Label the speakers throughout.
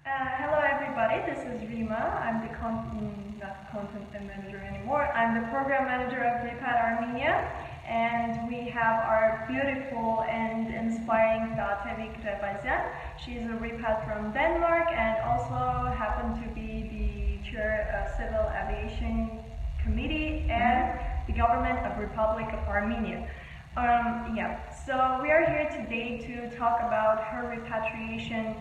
Speaker 1: Hello everybody, this is Rima. I'm the not content manager anymore. I'm the program manager of Repat Armenia, and we have our beautiful and inspiring Tatevik Revazian. She's a Repat from Denmark and also happened to be the chair of Civil Aviation Committee and the government of Republic of Armenia. So we are here today to talk about her repatriation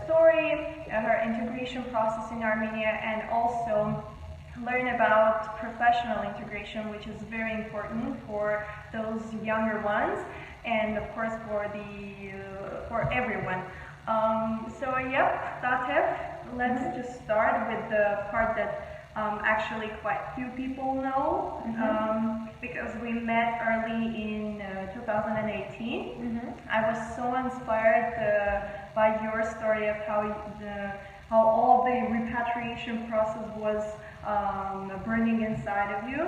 Speaker 1: story, her integration process in Armenia, and also learn about professional integration, which is very important for those younger ones, and of course for everyone. Tatev, let's just start with the part that actually quite few people know, because we met early in 2018. I was so inspired by your story of how all the repatriation process was burning inside of you.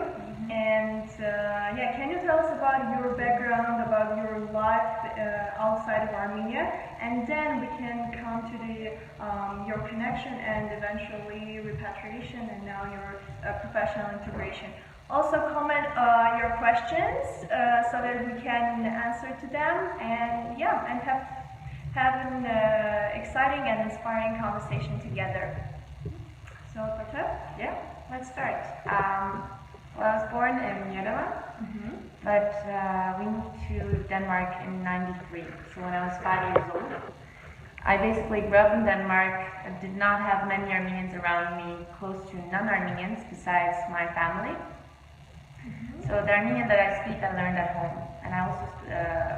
Speaker 1: And can you tell us about your background, about your life outside of Armenia, and then we can come to your connection and eventually repatriation and now your professional integration. Also comment your questions so that we can answer to them and have an exciting and inspiring conversation together. So, Tatevik?
Speaker 2: Let's start. Well, I was born in Yerevan, but we moved to Denmark in '93, so when I was 5 years old. I basically grew up in Denmark. I did not have many Armenians around me, close to non-Armenians besides my family. So the Armenian that I speak, I learned at home, and I also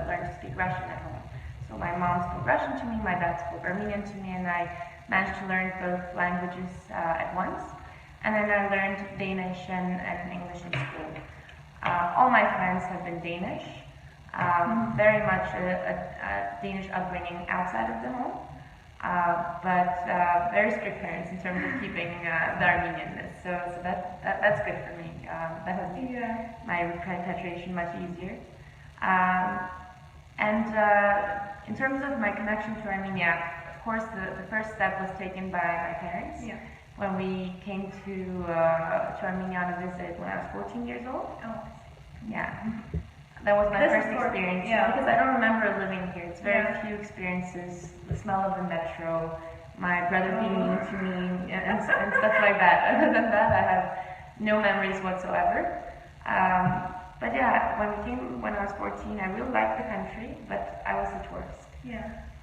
Speaker 2: learned to speak Russian at home. So my mom spoke Russian to me, my dad spoke Armenian to me, and I managed to learn both languages at once. And then I learned Danish and English in school. All my friends have been Danish, very much a Danish upbringing outside of the home, but very strict parents in terms of keeping the Armenianness. So that's good for me. That has made my repatriation much easier. In terms of my connection to Armenia, of course, the first step was taken by my parents. When we came to Armenia on a visit when I was 14 years old. That was my first experience. Because I don't remember living here. It's very few experiences. The smell of the metro, my brother being mean to me, and stuff like that. Other than that, I have no memories whatsoever. When I was 14, I really liked the country, but I was a tourist.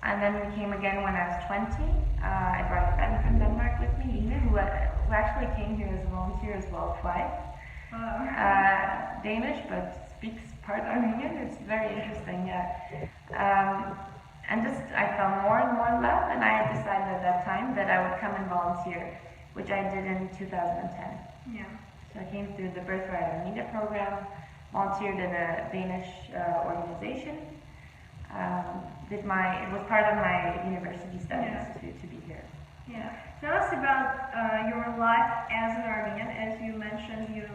Speaker 2: And then we came again when I was 20. I brought a friend from Denmark with me, Ina, who actually came here as a volunteer as well twice. Danish, but speaks part Armenian. It's very interesting, I fell more and more in love, and I had decided at that time that I would come and volunteer, which I did in 2010. So I came through the Birthright Armenia program, volunteered in a Danish organization. It was part of my university studies to be here.
Speaker 1: Tell us about your life as an Armenian. As you mentioned, you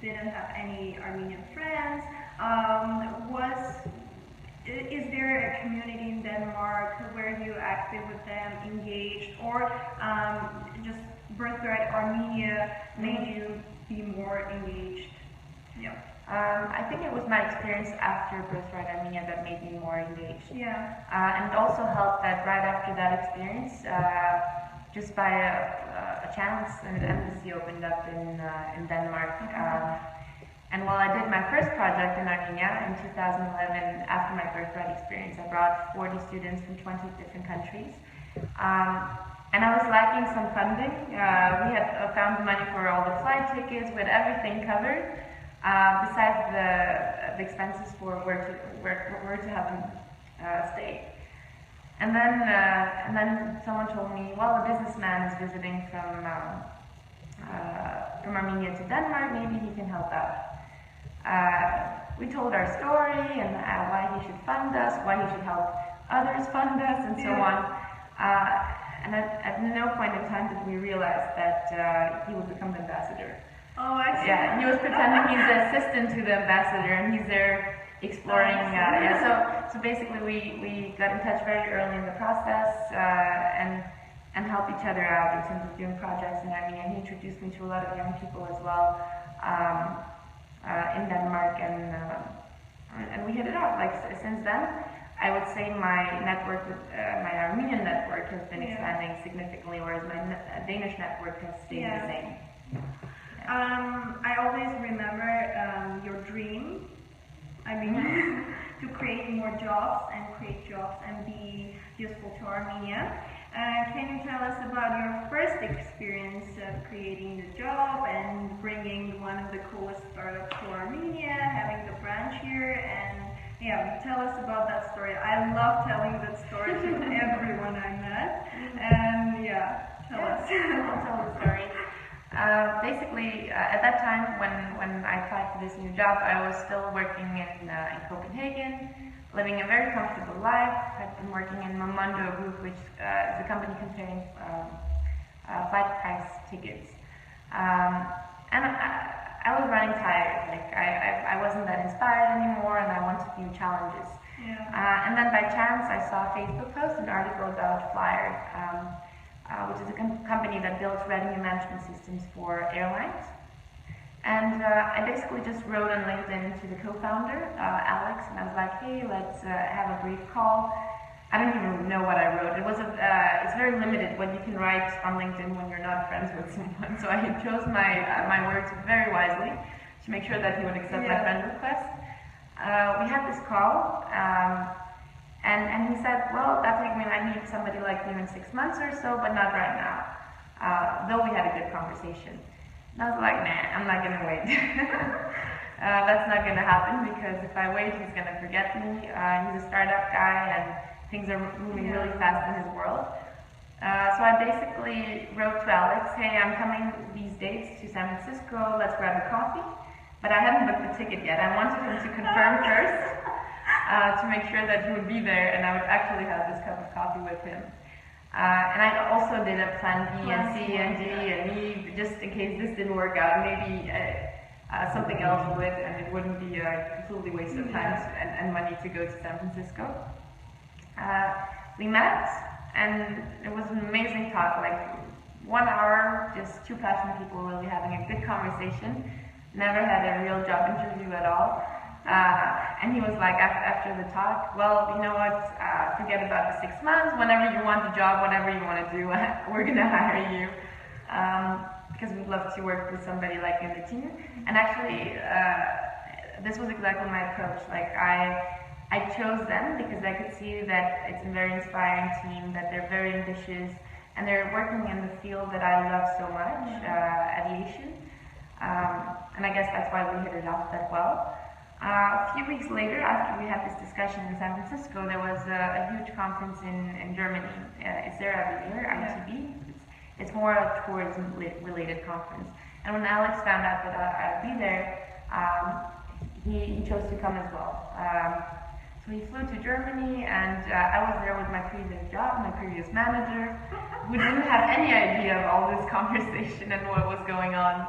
Speaker 1: didn't have any Armenian friends. Is there a community in Denmark where you active with them, engaged, or just Birthright Armenia made you be more engaged?
Speaker 2: I think it was my experience after Birthright Armenia that made me more engaged. And it also helped that right after that experience, just by a chance, an embassy opened up in Denmark. And while I did my first project in Armenia in 2011, after my Birthright experience, I brought 40 students from 20 different countries. And I was lacking some funding. We had found the money for all the flight tickets, with everything covered. Besides the expenses for where to have them stay. And then someone told me, well, a businessman is visiting from Armenia to Denmark, maybe he can help out. We told our story and why he should fund us, why he should help others fund us, and so on. And at no point in time did we realize that he would become the ambassador.
Speaker 1: Oh, I see.
Speaker 2: He was pretending he's the assistant to the ambassador, and he's there exploring. So basically we got in touch very early in the process, and and help each other out in terms of doing projects in Armenia. He introduced me to a lot of young people as well in Denmark, and we hit it off. Like since then, I would say my network, my Armenian network, has been expanding significantly, whereas my Danish network has stayed the same.
Speaker 1: I always remember your dream. I mean, to create more jobs and be useful to Armenia. Can you tell us about your first experience of creating the job and bringing one of the coolest startups to Armenia, having the branch here, and tell us about that story. I love telling that story to everyone I met, and tell us.
Speaker 2: I'll tell the story. Basically, at that time when I applied for this new job, I was still working in Copenhagen, living a very comfortable life. I've been working in Momondo Group, which is a company comparing flight price tickets. And I was running tired. Like I wasn't that inspired anymore, and I wanted new challenges. And then by chance, I saw a Facebook post, an article about Flyer, which is a company that builds revenue management systems for airlines. And I basically just wrote on LinkedIn to the co-founder, Alex, and I was like, hey, let's have a brief call. I don't even know what I wrote. It's very limited what you can write on LinkedIn when you're not friends with someone. So I chose my words very wisely to make sure that he would accept my friend request. We had this call, and he said, well, Tatevik, we might need somebody like you in 6 months or so, but not right now. Though we had a good conversation. And I was like, nah, I'm not gonna wait. That's not gonna happen, because if I wait, he's gonna forget me. He's a startup guy, and things are moving really fast in his world. So I basically wrote to Alex, hey, I'm coming these dates to San Francisco, let's grab a coffee. But I haven't booked the ticket yet. I wanted him to confirm first, to make sure that he would be there, and I would actually have this cup of coffee with him. And I also did a plan B and C and D and E, just in case this didn't work out. Maybe something else would, and it wouldn't be a completely waste of time and money to go to San Francisco. We met, and it was an amazing talk, like 1 hour, just two passionate people really having a good conversation. Never had a real job interview at all. And he was like, after the talk, well, you know what, forget about the 6 months, whenever you want the job, whatever you want to do, we're going to hire you. Because we'd love to work with somebody like in the team. And actually, this was exactly my approach. Like, I chose them because I could see that it's a very inspiring team, that they're very ambitious, and they're working in the field that I love so much, aviation. And I guess that's why we hit it off that well. A few weeks later, after we had this discussion in San Francisco, there was a huge conference in Germany. It's there every year, ITB. It's more a tourism-related conference. And when Alex found out that I'd be there, he chose to come as well. So he flew to Germany, and I was there with my previous job, my previous manager, who didn't have any idea of all this conversation and what was going on.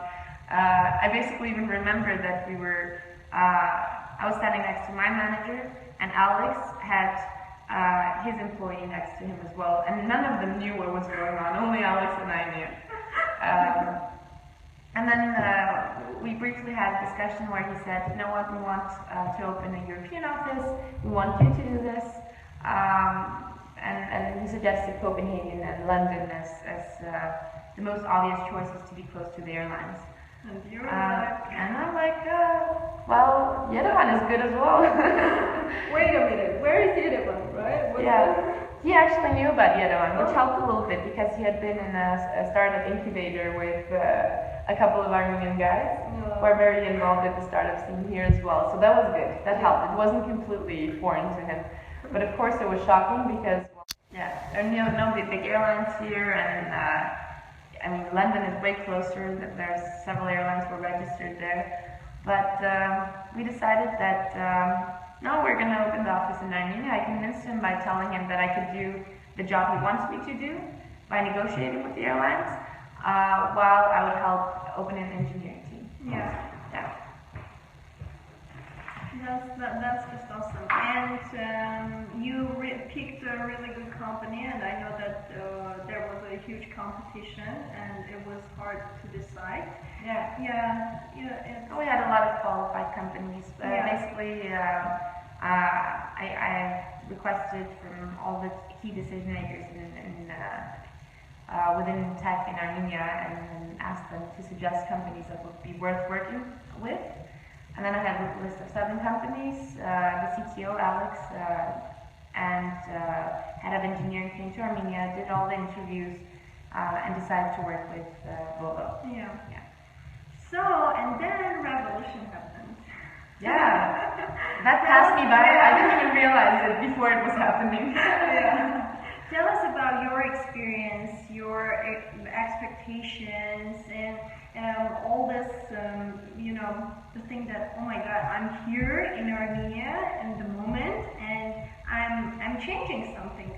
Speaker 2: I basically even remember that we were, I was standing next to my manager, and Alex had his employee next to him as well, and none of them knew what was going on, only Alex and I knew. And then we briefly had a discussion where he said, you know what, we want to open a European office, we want you to do this, and he suggested Copenhagen and London as the most obvious choices to be close to the airlines.
Speaker 1: And you're like...
Speaker 2: And I'm like, well, Yerevan is good as well.
Speaker 1: Wait a minute, where is Yerevan, right?
Speaker 2: He actually knew about Yerevan, which helped a little bit because he had been in a startup incubator with a couple of Armenian guys who are very involved in the startup scene here as well. So that was good, that helped. It wasn't completely foreign to him. But of course it was shocking because, there are no big airlines here, and I mean, London is way closer. There's several airlines were registered there. But we decided that, no, we're going to open the office in Armenia. I convinced him by telling him that I could do the job he wants me to do by negotiating with the airlines, while I would help open an engineering team.
Speaker 1: That's just awesome. And picked a really good company, and I know that there was a huge competition, and it was hard to decide.
Speaker 2: Yeah.
Speaker 1: Yeah.
Speaker 2: We had a lot of qualified companies. Basically, I requested from all the key decision makers within tech in Armenia and asked them to suggest companies that would be worth working with. And then I had a list of 7 companies. The CTO, Alex, and head of engineering came to Armenia, did all the interviews, and decided to work with Volvo.
Speaker 1: Yeah. So, and then revolution happened.
Speaker 2: Yeah, that passed me by. I didn't even realize it before it was happening.
Speaker 1: Yeah. Tell us about your experience, your expectations, and all this, the thing that, oh my God, I'm here in Armenia in the moment, and I'm changing something.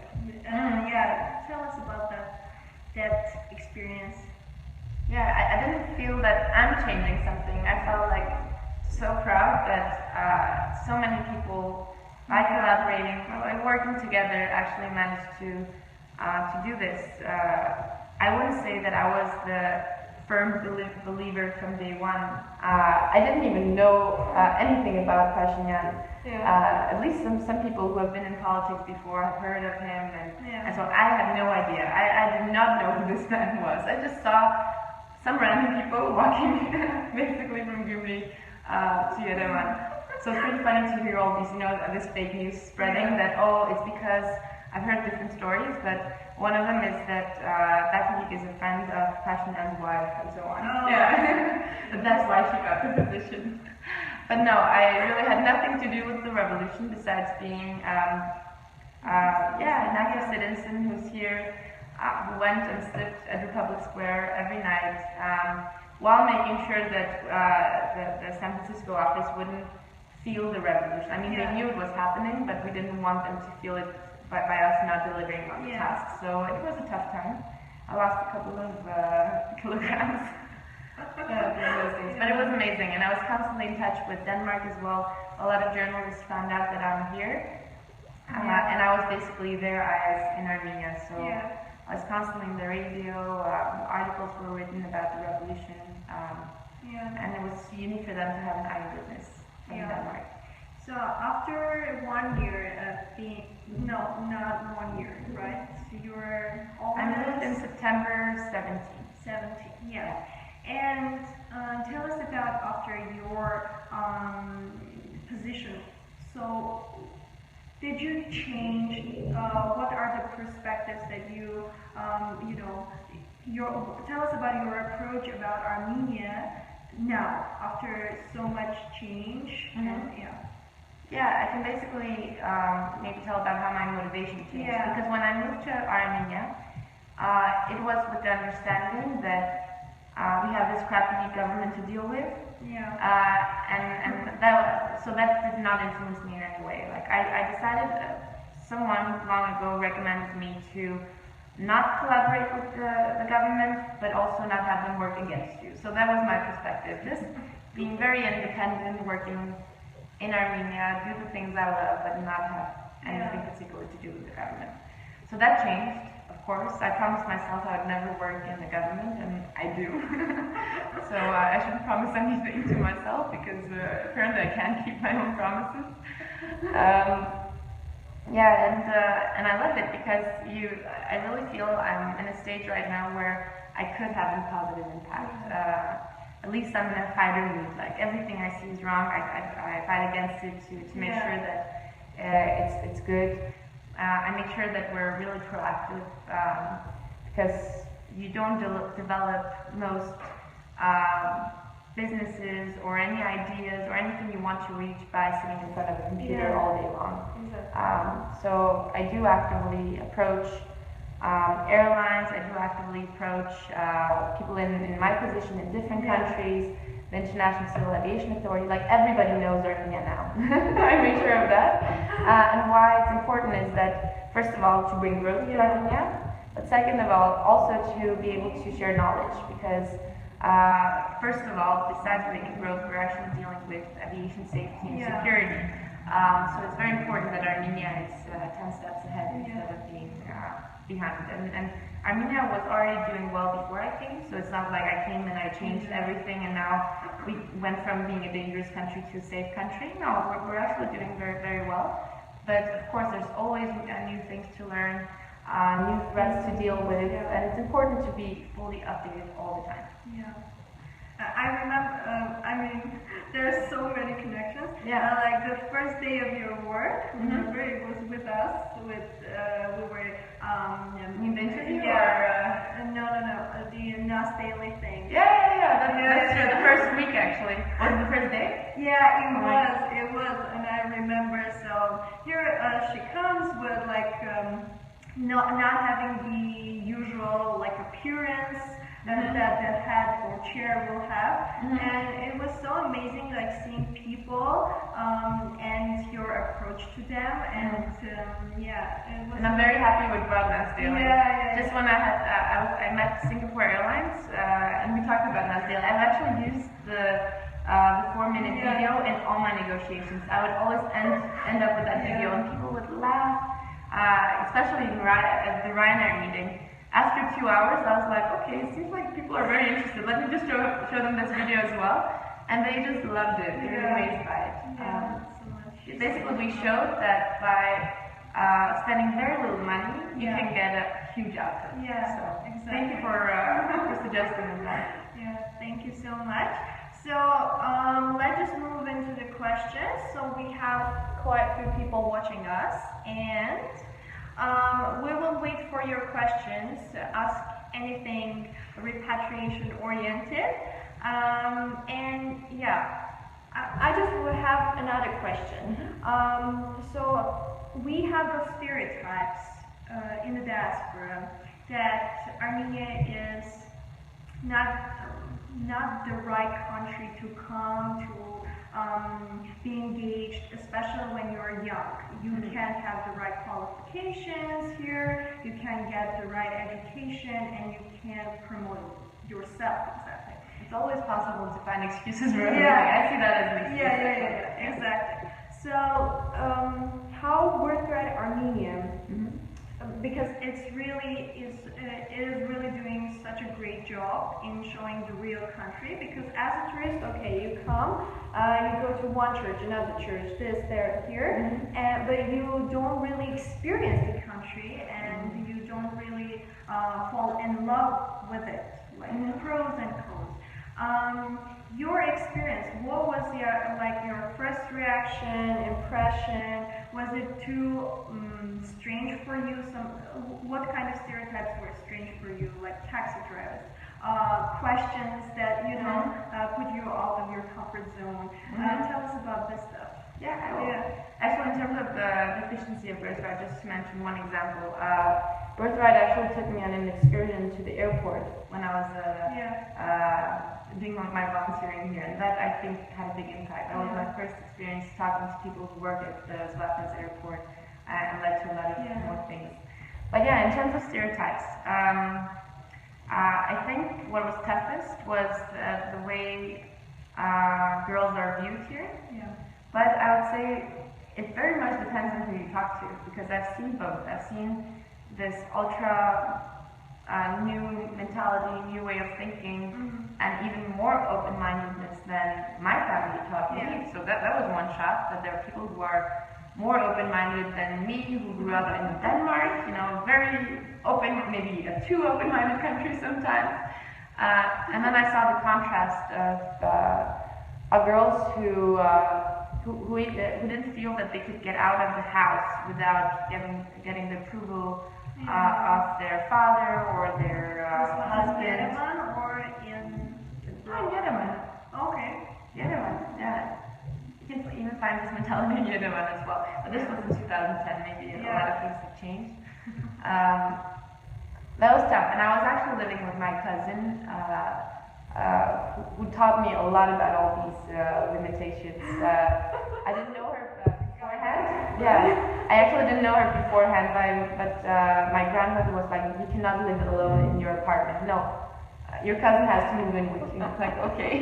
Speaker 1: Yeah, tell us about that experience.
Speaker 2: Yeah, I didn't feel that I'm changing something. I felt like so proud that so many people, by collaborating, by working together, actually managed to do this. I wouldn't say that I was the firm believer from day one. I didn't even know anything about Pashinyan. At least some people who have been in politics before have heard of him, and so I had no idea. I did not know who this man was. I just saw some random people walking basically from Gyumri to Yerevan. So it's pretty funny to hear all these, this fake news spreading that, it's because I've heard different stories, but one of them is that Tatevik is a friend of Pashinyan's wife and so on.
Speaker 1: Oh.
Speaker 2: Yeah. But that's why she got the position. But no, I really had nothing to do with the revolution besides being an active citizen who's here, who went and stood at Republic Square every night while making sure that the San Francisco office wouldn't feel the revolution. I mean, they knew it was happening, but we didn't want them to feel it by us not delivering on the task. So it was a tough time. I lost a couple of kilograms during those days, but it was amazing. And I was constantly in touch with Denmark as well. A lot of journalists found out that I'm here, and I was basically their eyes in Armenia. So I was constantly in the radio. Articles were written about the revolution, and it was unique for them to have an eyewitness from Denmark.
Speaker 1: So after 1 year of being, not 1 year, right? So you were almost...
Speaker 2: I moved in September 17.
Speaker 1: Yeah. And tell us about after your position. So did you change, what are the perspectives that you, tell us about your approach about Armenia now, after so much change,
Speaker 2: I can basically maybe tell about how my motivation changed. Because when I moved to Armenia, it was with the understanding that we have this crappy government to deal with, and that did not influence me in any way. Like I decided, someone long ago recommended me to not collaborate with the government, but also not have them work against you. So that was my perspective. Just being very independent, working in Armenia, do the things I love, but not have anything particular to do with the government. So that changed, of course. I promised myself I would never work in the government, and I do. So I shouldn't promise anything to myself, because apparently I can't keep my own promises. And I love it, because I really feel I'm in a stage right now where I could have a positive impact. At least I'm in a fighter mood. Like everything I see is wrong, I fight against it to make sure that it's good. I make sure that we're really proactive, because you don't develop most businesses or any ideas or anything you want to reach by sitting in front of a computer all day long. So I do actively approach airlines, I do actively approach people in my position in different countries, the International Civil Aviation Authority, like everybody knows Armenia now. I make sure of that. And why it's important is that, first of all, to bring growth to Armenia, but second of all, also to be able to share knowledge, because first of all, besides bringing growth, we're actually dealing with aviation safety and security. So it's very important that Armenia is 10 steps ahead instead of being behind. And Armenia was already doing well before I came, so it's not like I came and I changed everything and now we went from being a dangerous country to a safe country. No, we're actually doing very, very well. But of course, there's always new things to learn, new threats to deal with, and it's important to be fully updated all the time.
Speaker 1: Yeah. I remember, there's so many connections.
Speaker 2: Yeah.
Speaker 1: Like the first day of your work, remember, it was with us, we were,
Speaker 2: in the interview?
Speaker 1: Yeah, no, the Nas Daily thing.
Speaker 2: Yeah, that's true, the first week actually. Was it the first day?
Speaker 1: Yeah, it was, and I remember, so here she comes with like, not having the usual like appearance that the head or chair will have, and it was so amazing, like seeing people and your approach to them, and it was.
Speaker 2: And I'm very happy with Nasdale. Just when I met Singapore Airlines, and we talked about Nasdale, I've actually used the 4-minute video in all my negotiations. I would always end up with that video, and people would laugh, especially at the Ryanair meeting. After 2 hours, I was like, okay, it seems like people are very interested. Let me just show them this video as well. And they just loved it. They were amazed by it. Basically, we showed that by spending very little money, you can get a huge outcome.
Speaker 1: Yeah,
Speaker 2: so,
Speaker 1: exactly.
Speaker 2: Thank you for suggesting that.
Speaker 1: Yeah, thank you so much. So let's just move into the questions. So we have quite a few people watching us, and we will wait for your questions. Ask anything repatriation oriented. And yeah, I just will have another question. So we have those stereotypes in the diaspora that Armenia is not the right country to come to be engaged, especially when you're young. You can't have the right qualifications here, you can't get the right education, and you can't promote yourself exactly.
Speaker 2: It's always possible to find excuses for everything. I see that as an excuse.
Speaker 1: Yeah, exactly. So, how Birthright Armenia, because it is really doing such a great job in showing the real country, because as a tourist, okay, you come, you go to one church, another church, this, there, here, but you don't really experience the country, and you don't really fall in love with it, like pros and cons. Your experience, what was your first reaction, impression? Was it too strange for you? What kind of stereotypes were strange for you, like taxi drivers? Questions that put you out of your comfort zone. Tell us about this stuff.
Speaker 2: Yeah, I will. Actually, in terms of the efficiency of Birthright, just to mention one example, Birthright actually took me on an excursion to the airport when I was doing my volunteering here, and that I think had a big impact. That was my first experience talking to people who work at the Zlatnice airport, and led to a lot of more things. But yeah, in terms of stereotypes, I think what was toughest was the way girls are viewed here. But I would say it very much depends on who you talk to, because I've seen both. I've seen this ultra new mentality, new way of thinking, and even more open-mindedness than my family taught me. So that was one shot, that there are people who are more open-minded than me, who grew up in Denmark, very open, maybe a too open-minded country sometimes. And then I saw the contrast of girls who didn't feel that they could get out of the house without getting the approval of their father or their husband.
Speaker 1: Yerevan or in?
Speaker 2: Yerevan.
Speaker 1: Okay.
Speaker 2: Yerevan, yeah. You can even find this mentality in Yerevan as well. But this was in 2010, maybe a lot of things have changed. That was tough, and I was actually living with my cousin, who taught me a lot about all these limitations. I didn't know her beforehand. Yeah, I actually didn't know her beforehand, but my grandmother was like, "You cannot live alone in your apartment. No, your cousin has to move in with you." I was like, okay.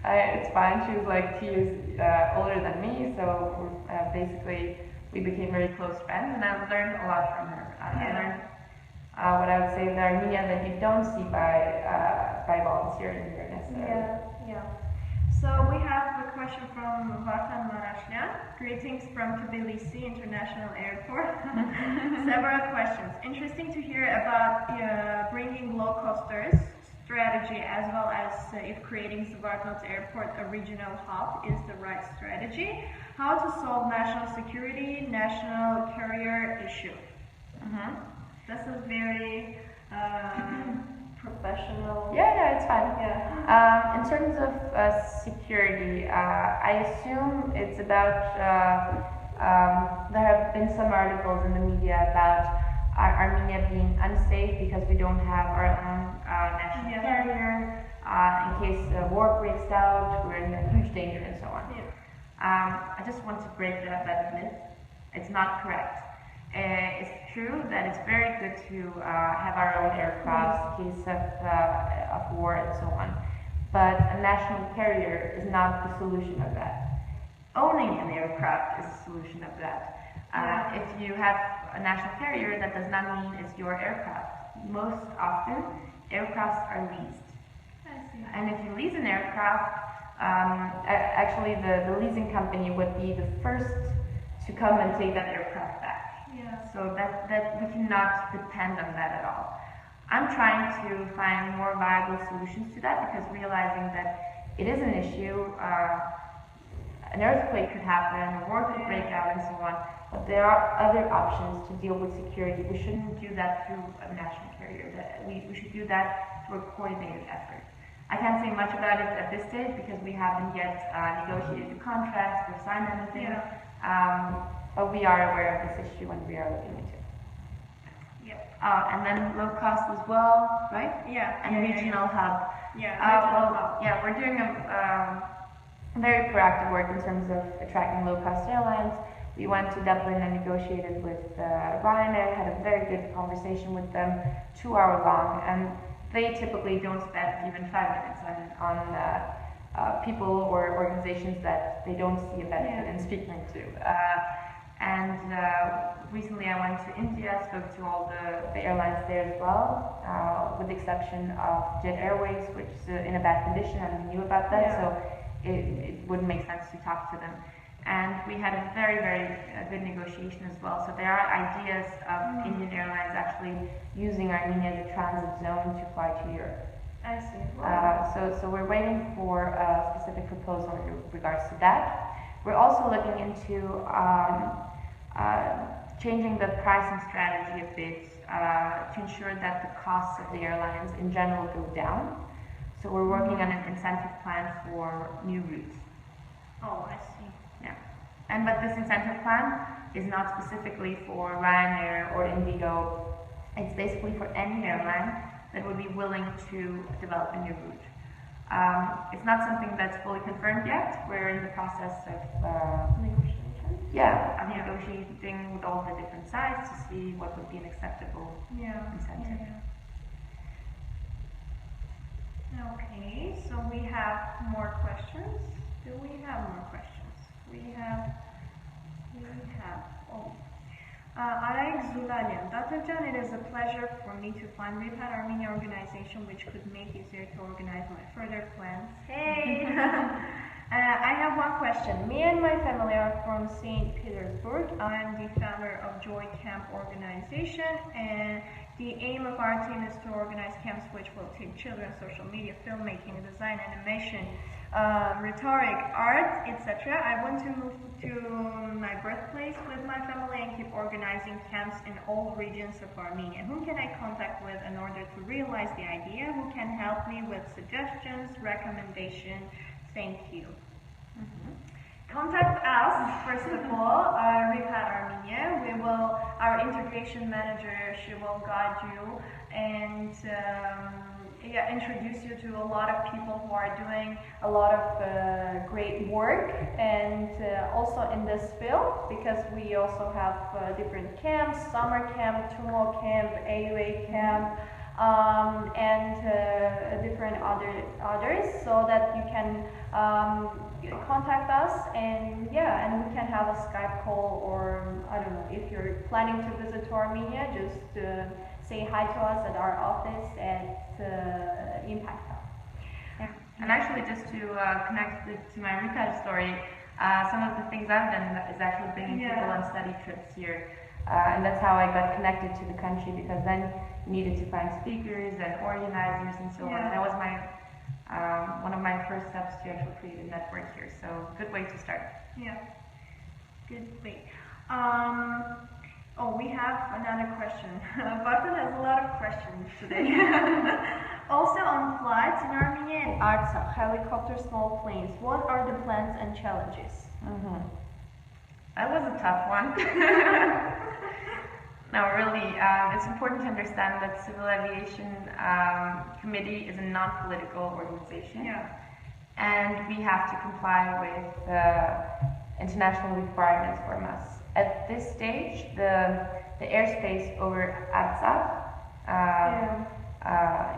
Speaker 2: It's fine. She was like 2 years older than me, so basically we became very close friends, and I learned a lot from her. I learned what I would say the Armenia that you don't see by volunteering here necessarily.
Speaker 1: Yeah. So we have a question from Vatan Marashyan. Greetings from Tbilisi International Airport. Several questions. Interesting to hear about bringing low-costers strategy, as well as if creating Zvartnots Airport a regional hub is the right strategy. How to solve national security, national carrier issue. This is very professional.
Speaker 2: Yeah, it's fine.
Speaker 1: Yeah.
Speaker 2: In terms of security, I assume it's about, there have been some articles in the media about Armenia being unsafe because we don't have our own national carrier. In case a war breaks out, we're in a huge danger and so on. I just want to break that myth. It's not correct. It's true that it's very good to have our own aircraft in case of war and so on, but a national carrier is not the solution of that. Owning an aircraft is the solution of that. If you have a national carrier, that does not mean it's your aircraft. Most often, aircrafts are leased. And if you lease an aircraft, actually the leasing company would be the first to come and take that aircraft back. So that we cannot depend on that at all. I'm trying to find more viable solutions to that, because realizing that it is an issue, an earthquake could happen, a war could break out and so on, but there are other options to deal with security. We shouldn't do that through a national carrier. We should do that through a coordinated effort. I can't say much about it at this stage because we haven't yet negotiated the contracts or signed anything. But we are aware of this issue and we are looking into it. And then low cost as well, right? And regional hub. We're doing a very proactive work in terms of attracting low cost airlines. We went to Dublin and negotiated with Ryanair, had a very good conversation with them, 2 hours long, and they typically don't spend even 5 minutes on people or organizations that they don't see a benefit in speaking to. Recently I went to India, spoke to all the airlines there as well, with the exception of Jet Airways, which is in a bad condition, and we knew about that, so it wouldn't make sense to talk to them. And we had a very, very good negotiation as well. So there are ideas of Indian Airlines actually using Armenia as a transit zone to fly to Europe.
Speaker 1: I see.
Speaker 2: So we're waiting for a specific proposal in regards to that. We're also looking into changing the pricing strategy a bit to ensure that the costs of the airlines in general go down. So we're working on an incentive plan for new routes.
Speaker 1: Oh, I see.
Speaker 2: But this incentive plan is not specifically for Ryanair or Indigo. It's basically for any airline that would be willing to develop a new route. It's not something that's fully confirmed yet. We're in the process of negotiating with all the different sides to see what would be an acceptable incentive.
Speaker 1: Okay, so we have more questions. Do we have more questions? Araik Zulalian. Tatevjan, it is a pleasure for me to find Repat Armenia organization which could make it easier to organize my further plans. Hey! I have one question. Me and my family are from St. Petersburg. I am the founder of Joy Camp organization, and the aim of our team is to organize camps which will teach children social media, filmmaking, design, animation, rhetoric, art, etc. I want to move to my birthplace with my family and keep organizing camps in all regions of Armenia. Whom can I contact with in order to realize the idea? Who can help me with suggestions, recommendations? Thank you. Contact us, first of all, Repat Armenia. Our integration manager, she will guide you and introduce you to a lot of people who are doing a lot of great work, and also in this field, because we also have different camps, summer camp, Tumo camp, AUA camp, and different others, so that you can contact us, and yeah, and we can have a Skype call, or I don't know, if you're planning to visit to Armenia, just say hi to us at our office at Impact Hub.
Speaker 2: Yeah. And actually, just to connect to my Repat story, some of the things I've done is actually bringing people on study trips here. And that's how I got connected to the country, because then you needed to find speakers and organizers and so on. That was my one of my first steps to actually create a network here. So good way to start.
Speaker 1: Yeah, good way. Oh, we have another question. Barton has a lot of questions today. Also on flights in Armenia and Artsakh, helicopter, small planes, what are the plans and challenges?
Speaker 2: That was a tough one. No, really, it's important to understand that Civil Aviation Committee is a non-political organization.
Speaker 1: Yeah.
Speaker 2: And we have to comply with international requirements from us. At this stage, the airspace over Artsakh,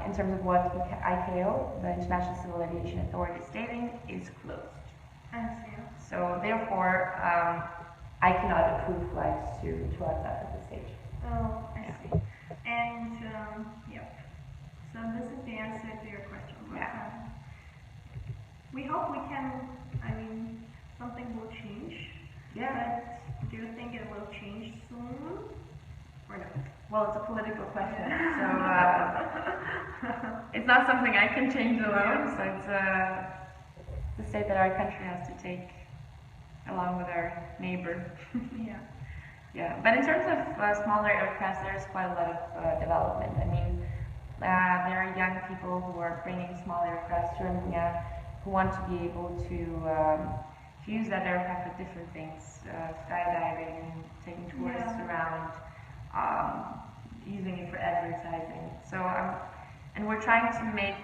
Speaker 2: in terms of what ICAO, the International Civil Aviation Authority, is stating, is closed.
Speaker 1: I see.
Speaker 2: So therefore, I cannot approve flights to Artsakh at this stage.
Speaker 1: Oh, I see. And so this is the answer to your question.
Speaker 2: Yeah.
Speaker 1: We hope we can. I mean, something will change.
Speaker 2: Yeah.
Speaker 1: But do you think it will change soon, or no?
Speaker 2: Well, it's a political question, so it's not something I can change alone. So it's the state that our country has to take, along with our neighbor.
Speaker 1: Yeah.
Speaker 2: Yeah. But in terms of smaller aircraft, there's quite a lot of development. I mean, there are young people who are bringing small aircraft to Armenia, who want to be able to use that aircraft for different things, skydiving, taking tourists around, using it for advertising. So, and we're trying to make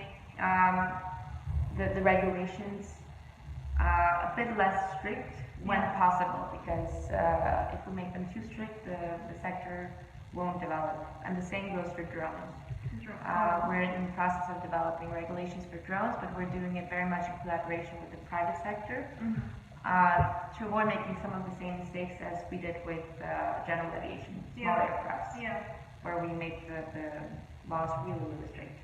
Speaker 2: the regulations a bit less strict when possible, because if we make them too strict, the sector won't develop. And the same goes for drones. We're in the process of developing regulations for drones, but we're doing it very much in collaboration with the private sector, to avoid making some of the same mistakes as we did with general aviation, small aircrafts, where we make the laws really, really strict.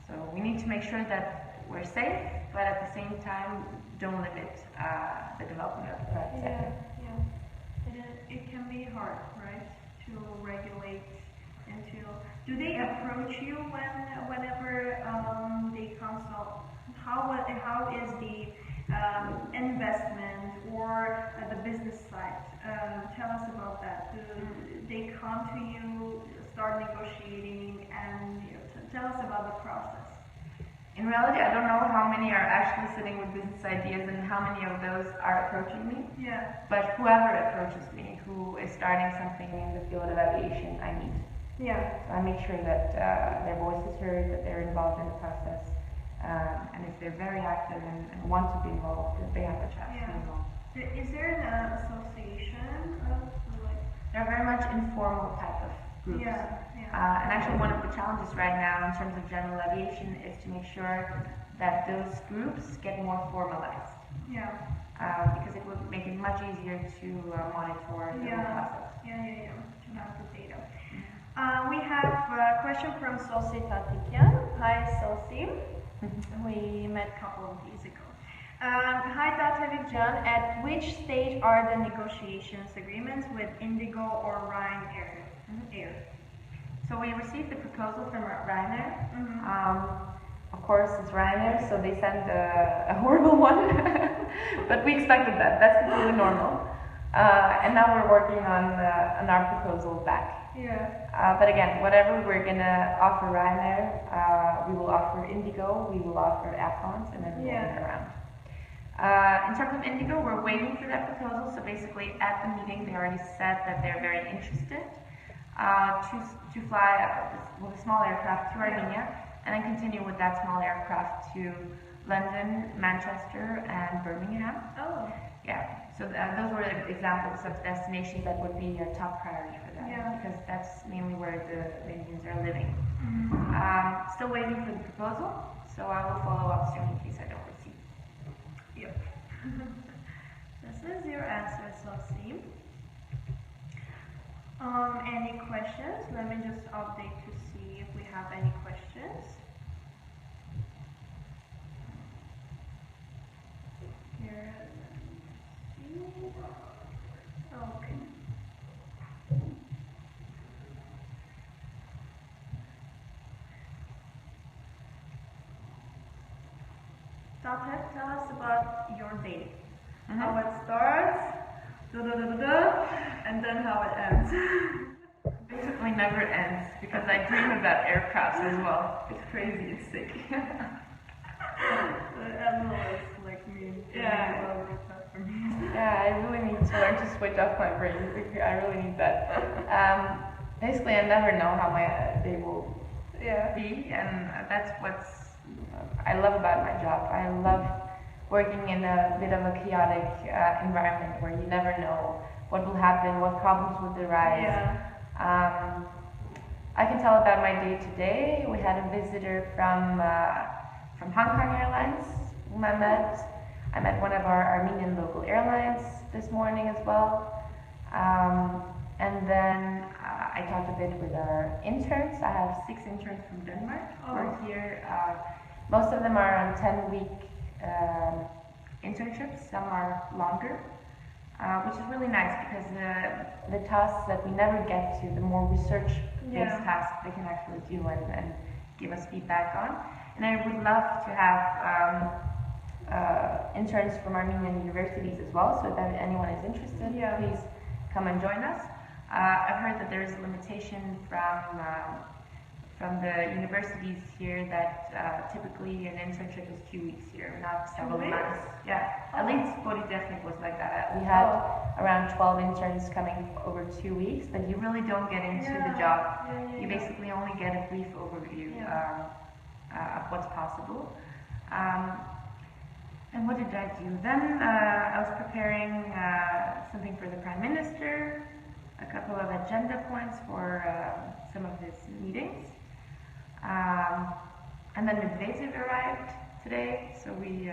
Speaker 2: So we need to make sure that we're safe, but at the same time don't limit the development of the private sector.
Speaker 1: It can be hard, right, to regulate and to. Do they approach you whenever they consult? How is the investment or the business side? Tell us about that. Do they come to you, start negotiating, and tell us about the process?
Speaker 2: In reality, I don't know how many are actually sitting with business ideas and how many of those are approaching me.
Speaker 1: Yeah.
Speaker 2: But whoever approaches me, who is starting something in the field of aviation, I meet.
Speaker 1: Yeah.
Speaker 2: So I make sure that their voice is heard, that they're involved in the process, and if they're very active and want to be involved, that they have a chance to be involved.
Speaker 1: Is there an association of like?
Speaker 2: They're very much informal type of groups. And actually one of the challenges right now in terms of general aviation is to make sure that those groups get more formalized. Because it would make it much easier to monitor the whole process.
Speaker 1: To have the data. We have a question from Sosi Tatevik. Hi, Sosi. We met a couple of days ago. Hi, Tatevik John. At which stage are the negotiations agreements with Indigo or Ryanair?
Speaker 2: So we received the proposal from Ryanair. Of course, it's Ryanair, so they sent a horrible one. But we expected that. That's completely normal. And now we're working on our proposal back. But again, whatever we're going to offer Ryanair, we will offer Indigo, we will offer Afghans, and then we'll move it around. In terms of Indigo, we're waiting for that proposal. So basically, at the meeting, they already said that they're very interested to fly with a small aircraft to Armenia, and then continue with that small aircraft to London, Manchester, and Birmingham.
Speaker 1: Oh.
Speaker 2: Yeah. So those were examples of destinations that would be a top priority for them, because that's mainly where the Indians are living. Still waiting for the proposal, so I will follow up soon in case I don't receive.
Speaker 1: Yep. This is your answer, Sosim. Any questions? Let me just update to see if we have any questions. Here, let me see. Okay. Tatev, tell us about your day. How it starts, and then how it ends.
Speaker 2: Basically never ends, because I dream about aircrafts as well. It's crazy, it's sick.
Speaker 1: As well as like me.
Speaker 2: Yeah, I really need to learn to switch off my brain. I really need that. Basically, I never know how my day will be, and that's what's I love about my job. I love working in a bit of a chaotic environment where you never know what will happen, what problems will arise. I can tell about my day today. We had a visitor from Hong Kong Airlines whom I met. I met one of our Armenian local airlines this morning as well. And then I talked a bit with our interns. I have 6 interns from Denmark who are here. Most of them are on 10-week internships. Some are longer, which is really nice because the tasks that we never get to, the more research-based tasks they can actually do and give us feedback on. And I would love to have interns from Armenian universities as well, so if anyone is interested, please come and join us. I've heard that there is a limitation from the universities here that typically an internship is 2 weeks here, not several months. At least Polytechnic was like that. We had around 12 interns coming over 2 weeks, but you really don't get into the job. You basically only get a brief overview of what's possible. And what did I do? Then I was preparing something for the Prime Minister, a couple of agenda points for some of his meetings. And then Revazian arrived today, so we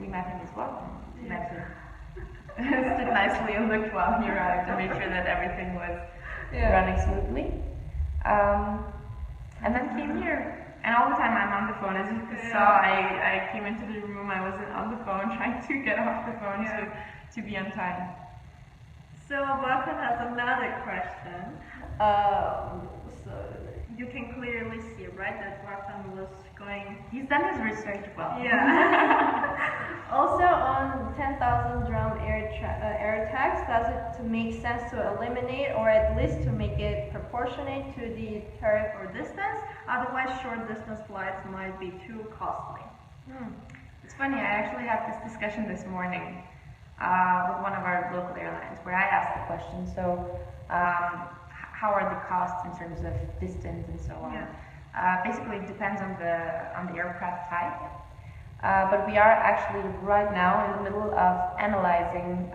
Speaker 2: met him as well. He stood nicely and looked while he arrived to make sure that everything was running smoothly. And then came here. And all the time I'm on the phone. As you saw, I came into the room, I wasn't on the phone, trying to get off the phone to be on time.
Speaker 1: So Bakan has another question. So you can clearly see, right, that Bakan was going...
Speaker 2: He's done his research well.
Speaker 1: Also on 10,000 drum air tax, does it make sense to eliminate or at least to make it proportionate to the tariff or distance? Otherwise, short distance flights might be too costly.
Speaker 2: It's funny, I actually had this discussion this morning with one of our local airlines where I asked the question, so how are the costs in terms of distance and so on? Basically, it depends on the aircraft type. But we are actually right now in the middle of analyzing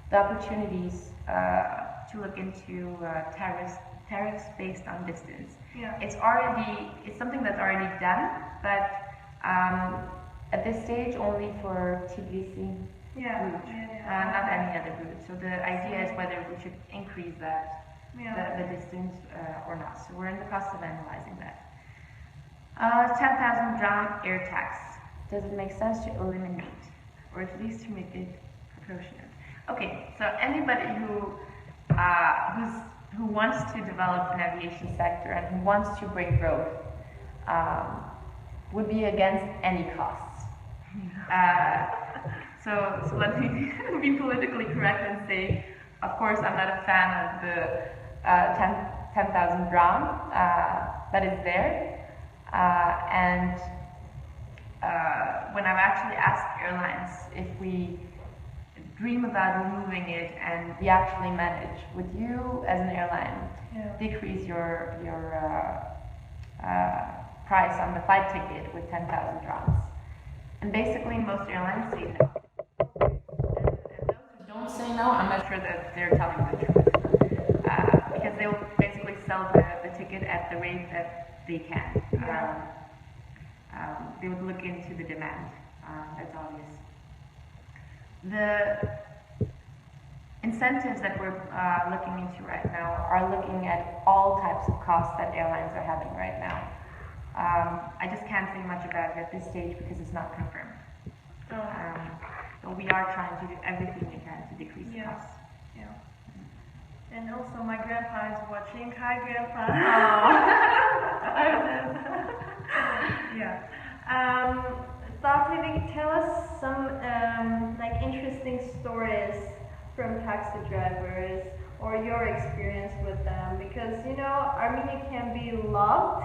Speaker 2: the opportunities to look into tariffs based on distance. It's something that's already done, but at this stage only for TBC route, not any other route. So the idea is whether we should increase the distance or not. So we're in the process of analyzing that. 10,000 dram air tax. Does it make sense to eliminate, or at least to make it proportionate? Okay, so anybody who wants to develop an aviation sector and who wants to bring growth would be against any costs. So let me be politically correct and say, of course, I'm not a fan of the 10,000 dram, but it's there. And when I've actually asked airlines if we dream about removing it and we actually manage, would you, as an airline, decrease your price on the flight ticket with 10,000 drams? And basically, most airlines say no. sure that they're telling the truth. Because they will basically sell the ticket at the rate that they can. They would look into the demand. That's obvious. The incentives that we're looking into right now are looking at all types of costs that airlines are having right now. I just can't say much about it at this stage because it's not confirmed. So we are trying to do everything we can to decrease the costs.
Speaker 1: Yeah. And also my grandpa is watching. Hi, Grandpa. Yeah. Tatevik, tell us some like interesting stories from taxi drivers or your experience with them, because you know Armenia can be loved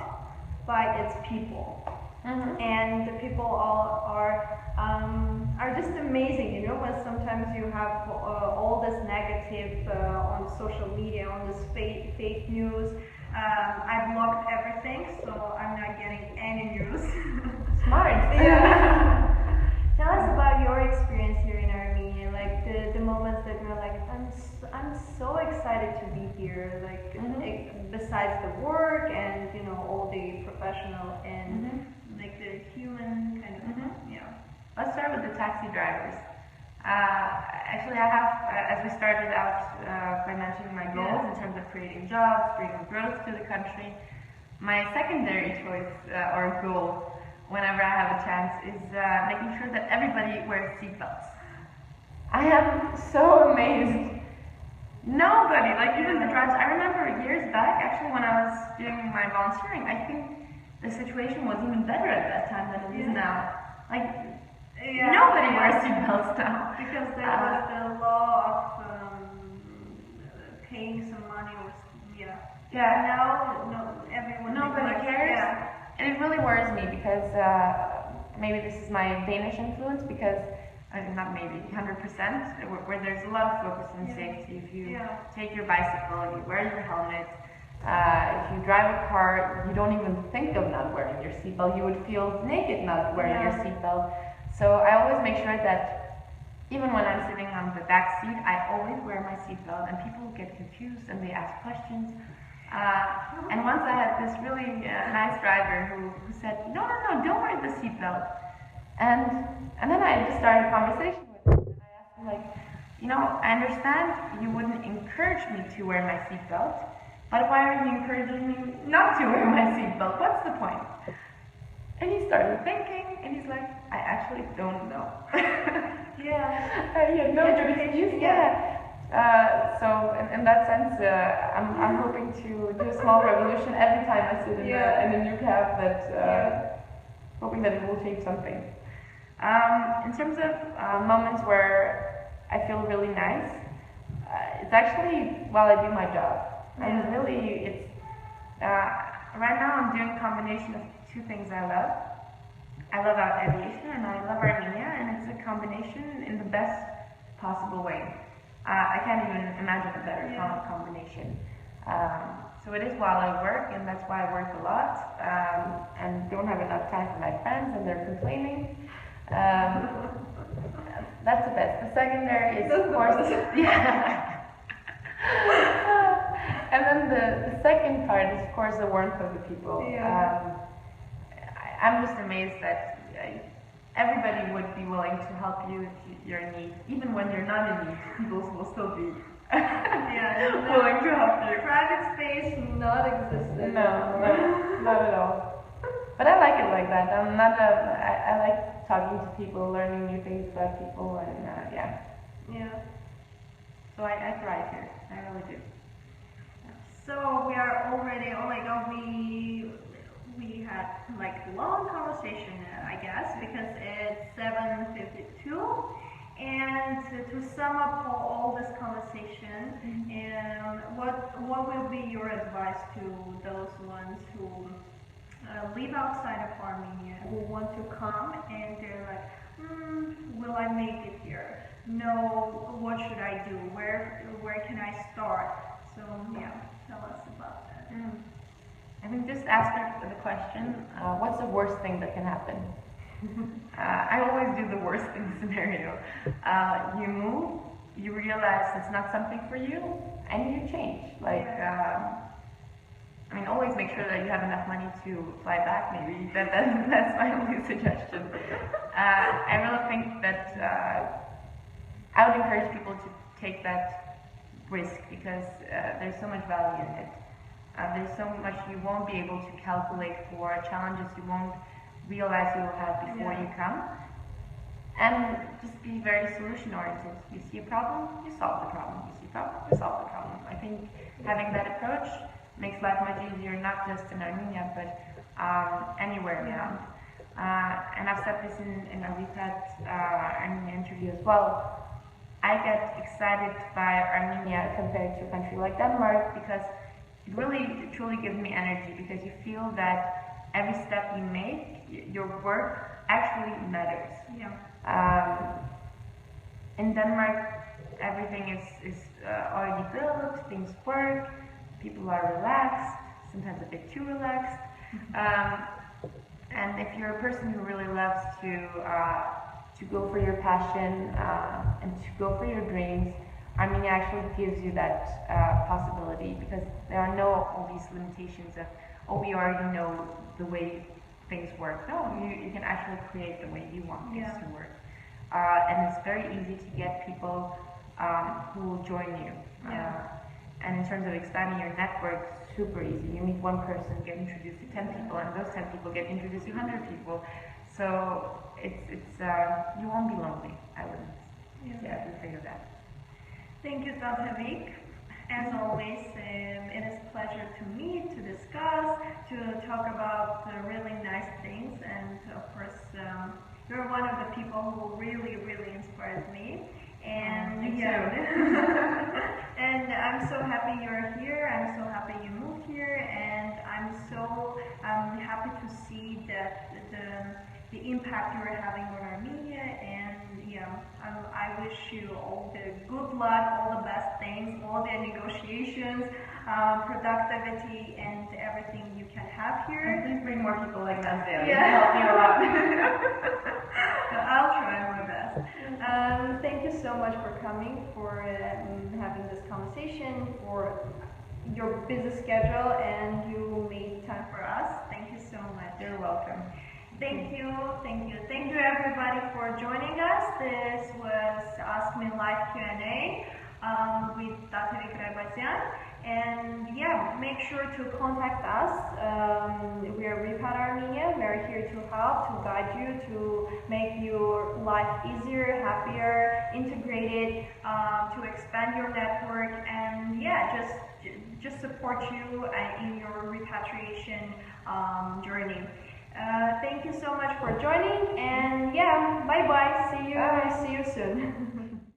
Speaker 1: by its people, and the people all are just amazing. You know, when sometimes you have all this negative on social media, on this fake news. I blocked everything, so I'm not getting any news.
Speaker 2: Smart.
Speaker 1: Yeah. Tell us about your experience here in Armenia, like the moments that you're like, I'm so excited to be here, like besides the work and you know all the professional and like the human kind of yeah.
Speaker 2: Let's start with the taxi drivers. Actually, I have, as we started out by mentioning my goals in terms of creating jobs, bringing growth to the country, my secondary choice or goal whenever I have a chance is making sure that everybody wears seatbelts. I am so amazed. Nobody, like even the drivers. I remember years back, actually, when I was doing my volunteering, I think the situation was even better at that time than it is now. Like, nobody wears seatbelts now.
Speaker 1: Because there was the law of paying some money or now everyone
Speaker 2: nobody cares. And it really worries me because maybe this is my Danish influence because not maybe 100% where there's a lot of focus on safety. If you take your bicycle, you wear your helmet. If you drive a car, you don't even think of not wearing your seatbelt. You would feel naked not wearing your seatbelt. So I always make sure that even when I'm sitting on the back seat, I always wear my seatbelt, and people get confused and they ask questions. And once I had this really nice driver who said, no, don't wear the seatbelt. And then I just started a conversation with him, and I asked him, like, you know, I understand you wouldn't encourage me to wear my seatbelt, but why are you encouraging me not to wear my seatbelt? What's the point? And he started thinking, and he's like, I actually don't know. He had no excuse. So in that sense, I'm hoping to do a small revolution every time I sit in a new cab. Hoping that it will change something. In terms of moments where I feel really nice, it's actually while I do my job. And really, it's right now I'm doing a combination of two things I love. I love aviation and I love Armenia, and it's a combination in the best possible way. I can't even imagine a better combination. So it is while I work, and that's why I work a lot, and don't have enough time for my friends, and they're complaining. That's the best. The secondary is, of course, and then the second part is, of course, the warmth of the people. I'm just amazed that everybody would be willing to help you if you're in need. Even when you're not in need, people will still be willing to help you.
Speaker 1: Private space not existent.
Speaker 2: No, not at all. But I like it like that. I like talking to people, learning new things about people, and So I thrive here. I really do.
Speaker 1: So we are already, oh my god, we had like a long conversation, I guess, because it's 7:52. And to sum up all this conversation, what will be your advice to those ones who live outside of Armenia, who want to come and they're like, will I make it here? No, what should I do? Where can I start? So tell us about that.
Speaker 2: I think just ask the question, what's the worst thing that can happen? I always do the worst thing scenario. You move, you realize it's not something for you, and you change. Like, I mean, always make sure that you have enough money to fly back. Maybe that's my only suggestion. I really think that I would encourage people to take that risk because there's so much value in it. There's so much you won't be able to calculate for, challenges you won't realize you will have before you come. And just be very solution oriented. You see a problem, you solve the problem. You see a problem, you solve the problem. I think having that approach makes life much easier, not just in Armenia, but anywhere around. And I've said this in a Repat Armenia interview as well. I get excited by Armenia compared to a country like Denmark because it really, truly gives me energy because you feel that every step you make, your work actually matters. In Denmark, everything is already built, things work, people are relaxed, sometimes a bit too relaxed. And if you're a person who really loves to go for your passion and to go for your dreams, Armenia actually gives you that possibility because there are no obvious limitations of, oh, we already know the way things work. No, you can actually create the way you want things to work. And it's very easy to get people who will join you. And in terms of expanding your network, super easy. You meet one person, get introduced to 10 people, and those 10 people get introduced to 100 people. So it's you won't be lonely, I wouldn't. I would think of that.
Speaker 1: Thank you, Tatevik. As always, it is a pleasure to meet, to discuss, to talk about really nice things, and of course, you're one of the people who really, really inspires me. And and I'm so happy you're here. I'm so happy you moved here, and I'm so happy to see that the impact you're having on Armenia. And I wish you all the good luck, all the best things, all the negotiations, productivity, and everything you can have here.
Speaker 2: And please bring more people like us there. Help you a lot.
Speaker 1: I'll try my best. Thank you so much for coming, for having this conversation, for your busy schedule, and you made time for us. Thank you so much.
Speaker 2: You're welcome.
Speaker 1: Thank you everybody for joining us. This was Ask Me Live Q&A with Tatevik Revazian. And make sure to contact us. We are Repat Armenia. We are here to help, to guide you, to make your life easier, happier, integrated, to expand your network, and just support you in your repatriation journey. Thank you so much for joining, and bye bye. See you soon.